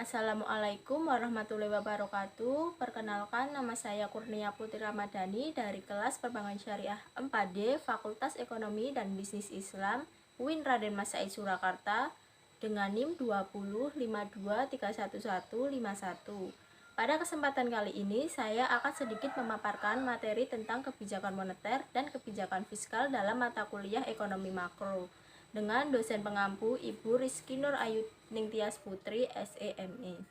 Assalamualaikum warahmatullahi wabarakatuh. Perkenalkan, nama saya Kurnia Putri Ramadhani dari kelas Perbankan Syariah 4D Fakultas Ekonomi dan Bisnis Islam UIN Raden Mas Said Surakarta dengan NIM 2052311151. Pada kesempatan kali ini saya akan sedikit memaparkan materi tentang kebijakan moneter dan kebijakan fiskal dalam mata kuliah Ekonomi Makro dengan dosen pengampu Ibu Rizky Nur Ayu Ningtyas Putri, SEME.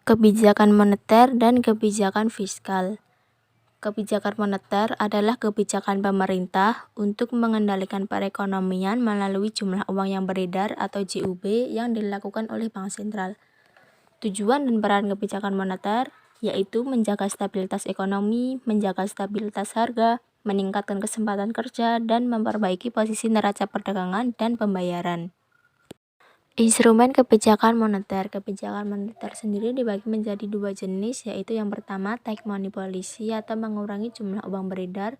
Kebijakan moneter dan kebijakan fiskal. Kebijakan moneter adalah kebijakan pemerintah untuk mengendalikan perekonomian melalui jumlah uang yang beredar atau JUB yang dilakukan oleh Bank Sentral. Tujuan dan peran kebijakan moneter yaitu menjaga stabilitas ekonomi, menjaga stabilitas harga, meningkatkan kesempatan kerja, dan memperbaiki posisi neraca perdagangan dan pembayaran. Instrumen kebijakan moneter. Kebijakan moneter sendiri dibagi menjadi dua jenis, yaitu yang pertama tight money policy atau mengurangi jumlah uang beredar,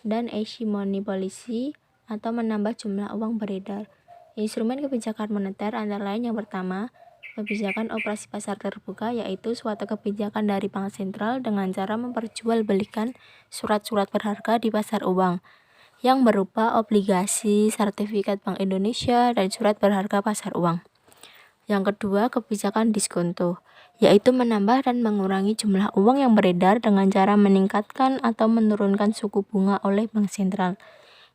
dan easy money policy atau menambah jumlah uang beredar. Instrumen kebijakan moneter antara lain yang pertama, kebijakan operasi pasar terbuka, yaitu suatu kebijakan dari Bank Sentral dengan cara memperjualbelikan surat-surat berharga di pasar uang yang berupa obligasi, sertifikat Bank Indonesia, dan surat berharga pasar uang. Yang kedua, kebijakan diskonto, yaitu menambah dan mengurangi jumlah uang yang beredar dengan cara meningkatkan atau menurunkan suku bunga oleh Bank Sentral.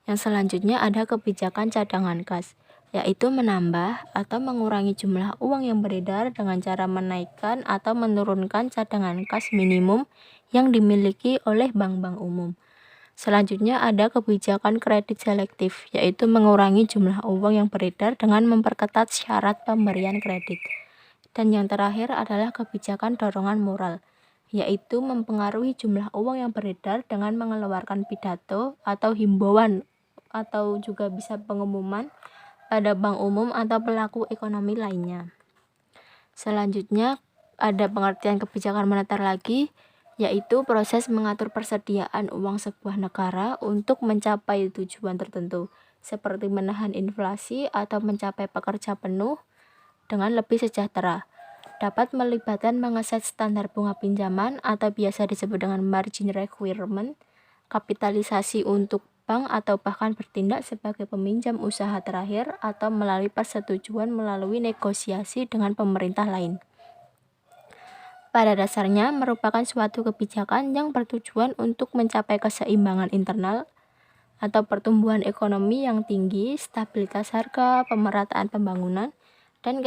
Yang selanjutnya ada kebijakan cadangan kas, yaitu menambah atau mengurangi jumlah uang yang beredar dengan cara menaikkan atau menurunkan cadangan kas minimum yang dimiliki oleh bank-bank umum. Selanjutnya ada kebijakan kredit selektif, yaitu mengurangi jumlah uang yang beredar dengan memperketat syarat pemberian kredit. Dan yang terakhir adalah kebijakan dorongan moral, yaitu mempengaruhi jumlah uang yang beredar dengan mengeluarkan pidato atau himbauan atau juga bisa pengumuman pada bank umum atau pelaku ekonomi lainnya. Selanjutnya ada pengertian kebijakan moneter lagi, yaitu proses mengatur persediaan uang sebuah negara untuk mencapai tujuan tertentu, seperti menahan inflasi atau mencapai pekerja penuh dengan lebih sejahtera. Dapat melibatkan mengeset standar bunga pinjaman atau biasa disebut dengan margin requirement, kapitalisasi untuk bank atau bahkan bertindak sebagai peminjam usaha terakhir atau melalui persetujuan melalui negosiasi dengan pemerintah lain. Pada dasarnya merupakan suatu kebijakan yang bertujuan untuk mencapai keseimbangan internal atau pertumbuhan ekonomi yang tinggi, stabilitas harga, pemerataan pembangunan, dan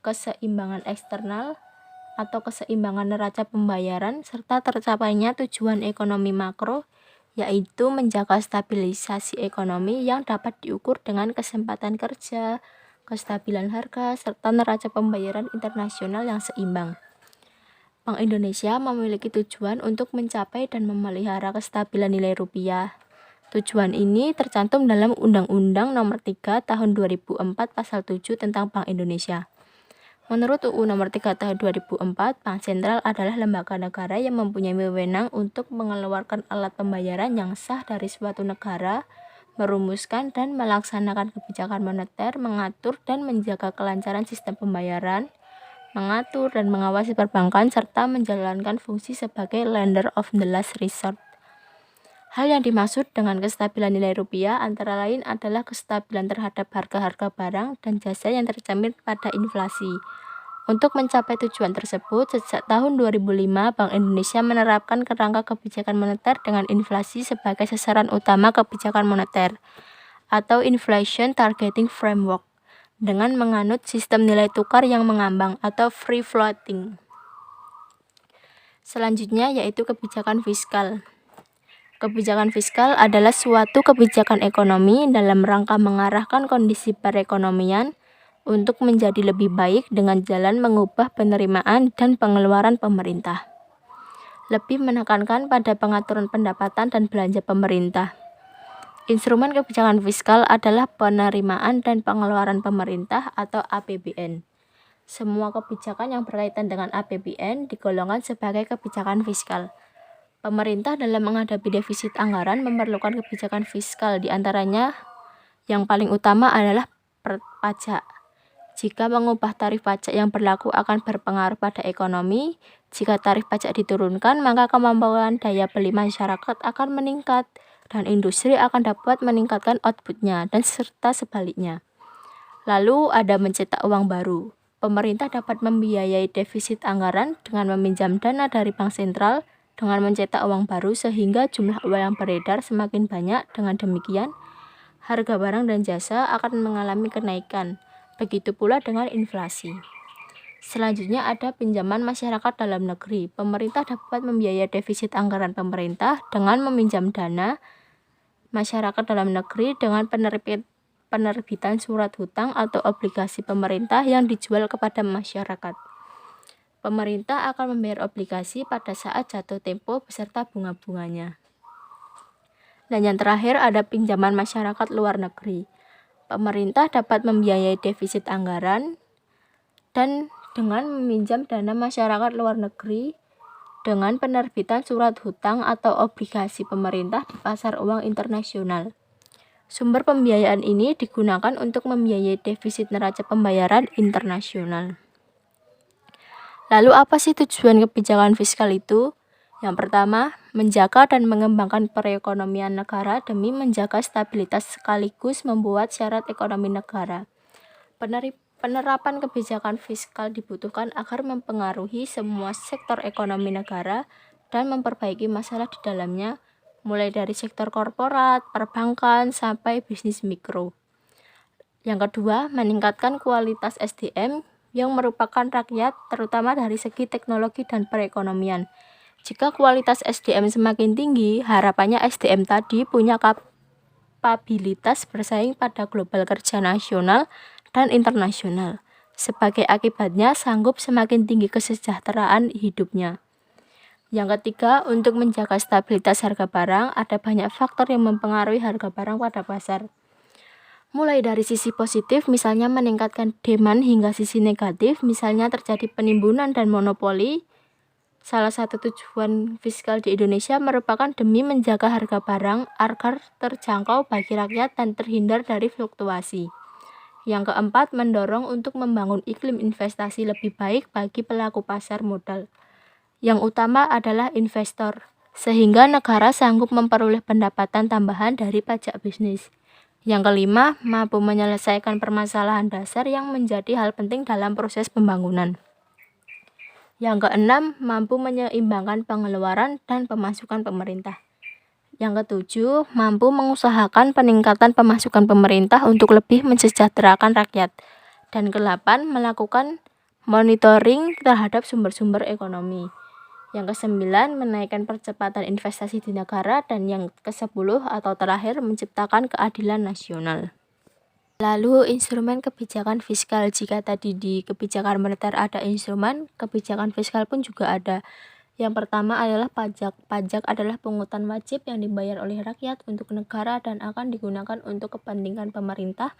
keseimbangan eksternal atau keseimbangan neraca pembayaran, serta tercapainya tujuan ekonomi makro, yaitu menjaga stabilisasi ekonomi yang dapat diukur dengan kesempatan kerja, kestabilan harga, serta neraca pembayaran internasional yang seimbang. Bank Indonesia memiliki tujuan untuk mencapai dan memelihara kestabilan nilai rupiah. Tujuan ini tercantum dalam Undang-Undang Nomor 3 Tahun 2004 Pasal 7 tentang Bank Indonesia. Menurut UU Nomor 3 Tahun 2004, Bank Sentral adalah lembaga negara yang mempunyai wewenang untuk mengeluarkan alat pembayaran yang sah dari suatu negara, merumuskan dan melaksanakan kebijakan moneter, mengatur dan menjaga kelancaran sistem pembayaran, mengatur dan mengawasi perbankan, serta menjalankan fungsi sebagai lender of the last resort. Hal yang dimaksud dengan kestabilan nilai rupiah antara lain adalah kestabilan terhadap harga-harga barang dan jasa yang tercermin pada inflasi. Untuk mencapai tujuan tersebut, sejak tahun 2005, Bank Indonesia menerapkan kerangka kebijakan moneter dengan inflasi sebagai sasaran utama kebijakan moneter, atau Inflation Targeting Framework, dengan menganut sistem nilai tukar yang mengambang atau free floating. Selanjutnya yaitu kebijakan fiskal. Kebijakan fiskal adalah suatu kebijakan ekonomi dalam rangka mengarahkan kondisi perekonomian untuk menjadi lebih baik dengan jalan mengubah penerimaan dan pengeluaran pemerintah. Lebih menekankan pada pengaturan pendapatan dan belanja pemerintah. Instrumen kebijakan fiskal adalah penerimaan dan pengeluaran pemerintah atau APBN. Semua kebijakan yang berkaitan dengan APBN digolongkan sebagai kebijakan fiskal. Pemerintah dalam menghadapi defisit anggaran memerlukan kebijakan fiskal, diantaranya yang paling utama adalah pajak. Jika mengubah tarif pajak yang berlaku akan berpengaruh pada ekonomi. Jika tarif pajak diturunkan, maka kemampuan daya beli masyarakat akan meningkat dan industri akan dapat meningkatkan outputnya dan serta sebaliknya. Lalu ada mencetak uang baru. Pemerintah dapat membiayai defisit anggaran dengan meminjam dana dari bank sentral dengan mencetak uang baru sehingga jumlah uang yang beredar semakin banyak. Dengan demikian, harga barang dan jasa akan mengalami kenaikan. Begitu pula dengan inflasi. Selanjutnya ada pinjaman masyarakat dalam negeri. Pemerintah dapat membiayai defisit anggaran pemerintah dengan meminjam dana masyarakat dalam negeri dengan penerbitan surat hutang atau obligasi pemerintah yang dijual kepada masyarakat. Pemerintah akan membayar obligasi pada saat jatuh tempo beserta bunga-bunganya. Dan yang terakhir ada pinjaman masyarakat luar negeri. Pemerintah dapat membiayai defisit anggaran dan dengan meminjam dana masyarakat luar negeri dengan penerbitan surat hutang atau obligasi pemerintah di pasar uang internasional. Sumber pembiayaan ini digunakan untuk membiayai defisit neraca pembayaran internasional. Lalu apa sih tujuan kebijakan fiskal itu? Yang pertama, menjaga dan mengembangkan perekonomian negara demi menjaga stabilitas sekaligus membuat syarat ekonomi negara. Penerapan kebijakan fiskal dibutuhkan agar mempengaruhi semua sektor ekonomi negara dan memperbaiki masalah di dalamnya, mulai dari sektor korporat, perbankan, sampai bisnis mikro. Yang kedua, meningkatkan kualitas SDM yang merupakan rakyat, terutama dari segi teknologi dan perekonomian. Jika kualitas SDM semakin tinggi, harapannya SDM tadi punya kapabilitas bersaing pada global kerja nasional dan internasional. Sebagai akibatnya, sanggup semakin tinggi kesejahteraan hidupnya. Yang ketiga, untuk menjaga stabilitas harga barang, ada banyak faktor yang mempengaruhi harga barang pada pasar. Mulai dari sisi positif, misalnya meningkatkan demand, hingga sisi negatif, misalnya terjadi penimbunan dan monopoli. Salah satu tujuan fiskal di Indonesia merupakan demi menjaga harga barang agar terjangkau bagi rakyat dan terhindar dari fluktuasi. Yang keempat, mendorong untuk membangun iklim investasi lebih baik bagi pelaku pasar modal. Yang utama adalah investor, sehingga negara sanggup memperoleh pendapatan tambahan dari pajak bisnis. Yang kelima, mampu menyelesaikan permasalahan dasar yang menjadi hal penting dalam proses pembangunan. Yang keenam, mampu menyeimbangkan pengeluaran dan pemasukan pemerintah. Yang ketujuh, mampu mengusahakan peningkatan pemasukan pemerintah untuk lebih mensejahterakan rakyat. Dan kedelapan, melakukan monitoring terhadap sumber-sumber ekonomi. Yang kesembilan, menaikkan percepatan investasi di negara. Dan yang ke-10 atau terakhir, menciptakan keadilan nasional. Lalu instrumen kebijakan fiskal. Jika tadi di kebijakan moneter ada instrumen, kebijakan fiskal pun juga ada. Yang pertama adalah pajak. Pajak adalah pungutan wajib yang dibayar oleh rakyat untuk negara dan akan digunakan untuk kepentingan pemerintah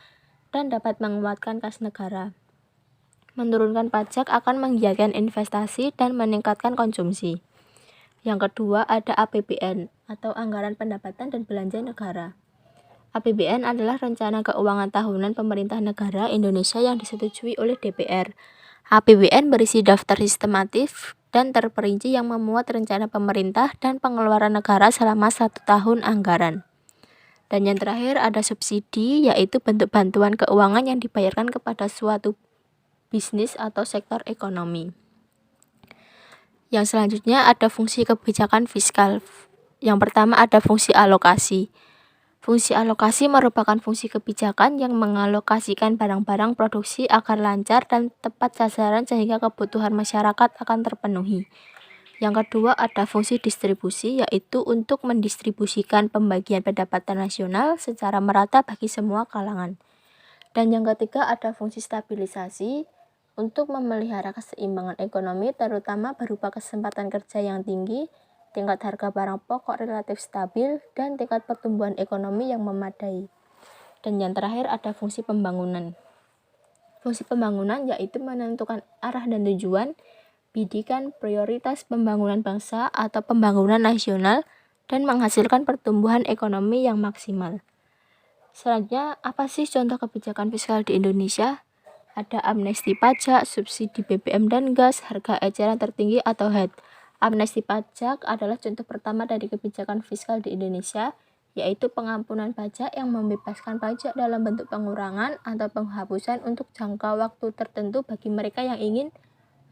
dan dapat menguatkan kas negara. Menurunkan pajak akan menggiatkan investasi dan meningkatkan konsumsi. Yang kedua ada APBN atau Anggaran Pendapatan dan Belanja Negara. APBN adalah rencana keuangan tahunan pemerintah negara Indonesia yang disetujui oleh DPR. APBN berisi daftar sistematif dan terperinci yang memuat rencana pemerintah dan pengeluaran negara selama 1 tahun anggaran. Dan yang terakhir ada subsidi, yaitu bentuk bantuan keuangan yang dibayarkan kepada suatu bisnis atau sektor ekonomi. Yang selanjutnya ada fungsi kebijakan fiskal. Yang pertama ada fungsi alokasi. Fungsi alokasi merupakan fungsi kebijakan yang mengalokasikan barang-barang produksi agar lancar dan tepat sasaran sehingga kebutuhan masyarakat akan terpenuhi. Yang kedua ada fungsi distribusi, yaitu untuk mendistribusikan pembagian pendapatan nasional secara merata bagi semua kalangan. Dan yang ketiga ada fungsi stabilisasi, untuk memelihara keseimbangan ekonomi terutama berupa kesempatan kerja yang tinggi, tingkat harga barang pokok relatif stabil, dan tingkat pertumbuhan ekonomi yang memadai. Dan yang terakhir ada fungsi pembangunan. Fungsi pembangunan yaitu menentukan arah dan tujuan, bidikan prioritas pembangunan bangsa atau pembangunan nasional, dan menghasilkan pertumbuhan ekonomi yang maksimal. Selanjutnya, apa sih contoh kebijakan fiskal di Indonesia? Ada amnesti pajak, subsidi BBM dan gas, harga eceran tertinggi atau HET. Amnesti pajak adalah contoh pertama dari kebijakan fiskal di Indonesia, yaitu pengampunan pajak yang membebaskan pajak dalam bentuk pengurangan atau penghapusan untuk jangka waktu tertentu bagi mereka yang ingin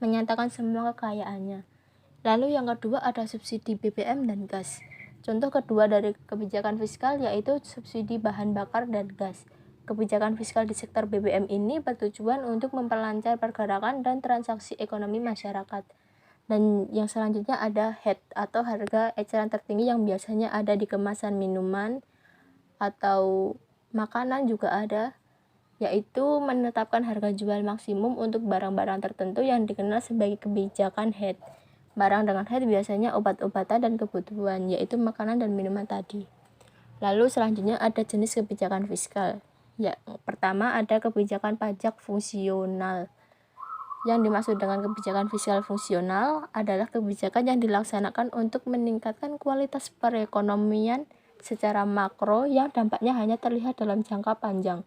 menyatakan semua kekayaannya. Lalu yang kedua ada subsidi BBM dan gas. Contoh kedua dari kebijakan fiskal yaitu subsidi bahan bakar dan gas. Kebijakan fiskal di sektor BBM ini bertujuan untuk memperlancar pergerakan dan transaksi ekonomi masyarakat. Dan yang selanjutnya ada HET atau harga eceran tertinggi yang biasanya ada di kemasan minuman atau makanan juga ada, yaitu menetapkan harga jual maksimum untuk barang-barang tertentu yang dikenal sebagai kebijakan HET. Barang dengan HET biasanya obat-obatan dan kebutuhan, yaitu makanan dan minuman tadi. Lalu selanjutnya ada jenis kebijakan fiskal. Ya, pertama ada kebijakan pajak fungsional. Yang dimaksud dengan kebijakan fiskal fungsional adalah kebijakan yang dilaksanakan untuk meningkatkan kualitas perekonomian secara makro yang dampaknya hanya terlihat dalam jangka panjang.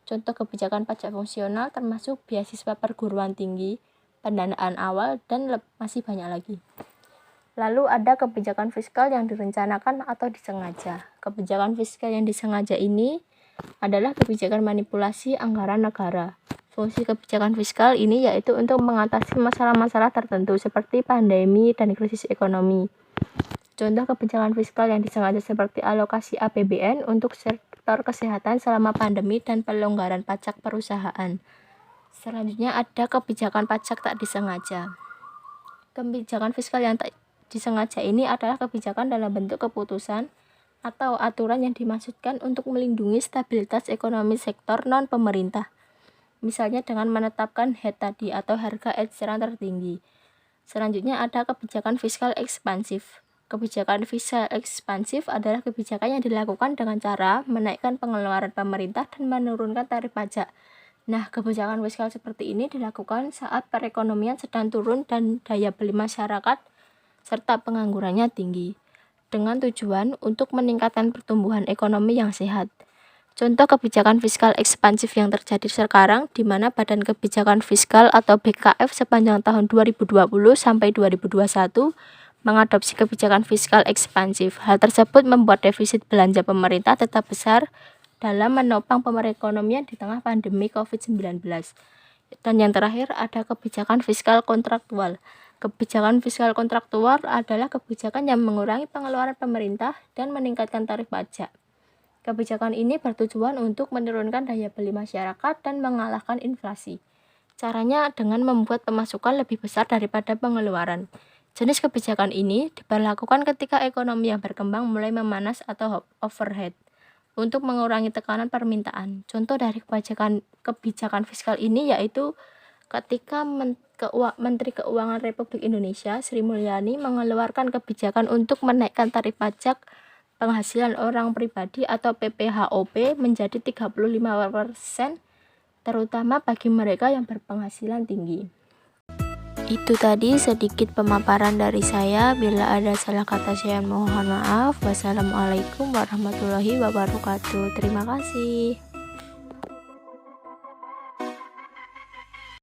Contoh kebijakan pajak fungsional termasuk beasiswa perguruan tinggi, pendanaan awal, dan masih banyak lagi. Lalu ada kebijakan fiskal yang direncanakan atau disengaja. Kebijakan fiskal yang disengaja ini adalah kebijakan manipulasi anggaran negara. Fungsi kebijakan fiskal ini yaitu untuk mengatasi masalah-masalah tertentu seperti pandemi dan krisis ekonomi. Contoh kebijakan fiskal yang disengaja seperti alokasi APBN untuk sektor kesehatan selama pandemi dan pelonggaran pajak perusahaan. Selanjutnya ada kebijakan pajak tak disengaja. Kebijakan fiskal yang tak disengaja ini adalah kebijakan dalam bentuk keputusan atau aturan yang dimaksudkan untuk melindungi stabilitas ekonomi sektor non-pemerintah. Misalnya dengan menetapkan HET tadi atau harga eceran tertinggi. Selanjutnya ada kebijakan fiskal ekspansif. Kebijakan fiskal ekspansif adalah kebijakan yang dilakukan dengan cara menaikkan pengeluaran pemerintah dan menurunkan tarif pajak. Nah, kebijakan fiskal seperti ini dilakukan saat perekonomian sedang turun dan daya beli masyarakat serta penganggurannya tinggi, dengan tujuan untuk meningkatkan pertumbuhan ekonomi yang sehat. Contoh kebijakan fiskal ekspansif yang terjadi sekarang, di mana Badan Kebijakan Fiskal atau BKF sepanjang tahun 2020 sampai 2021 mengadopsi kebijakan fiskal ekspansif. Hal tersebut membuat defisit belanja pemerintah tetap besar dalam menopang perekonomian di tengah pandemi COVID-19. Dan yang terakhir ada kebijakan fiskal kontraktual. Kebijakan fiskal kontraktual adalah kebijakan yang mengurangi pengeluaran pemerintah dan meningkatkan tarif pajak. Kebijakan ini bertujuan untuk menurunkan daya beli masyarakat dan mengalahkan inflasi. Caranya dengan membuat pemasukan lebih besar daripada pengeluaran. Jenis kebijakan ini diberlakukan ketika ekonomi yang berkembang mulai memanas atau overhead untuk mengurangi tekanan permintaan. Contoh dari kebijakan fiskal ini yaitu ketika Menteri Keuangan Republik Indonesia Sri Mulyani mengeluarkan kebijakan untuk menaikkan tarif pajak penghasilan orang pribadi atau PPHOP menjadi 35%, terutama bagi mereka yang berpenghasilan tinggi. Itu tadi sedikit pemaparan dari saya. Bila ada salah kata saya mohon maaf. Wassalamualaikum warahmatullahi wabarakatuh. Terima kasih.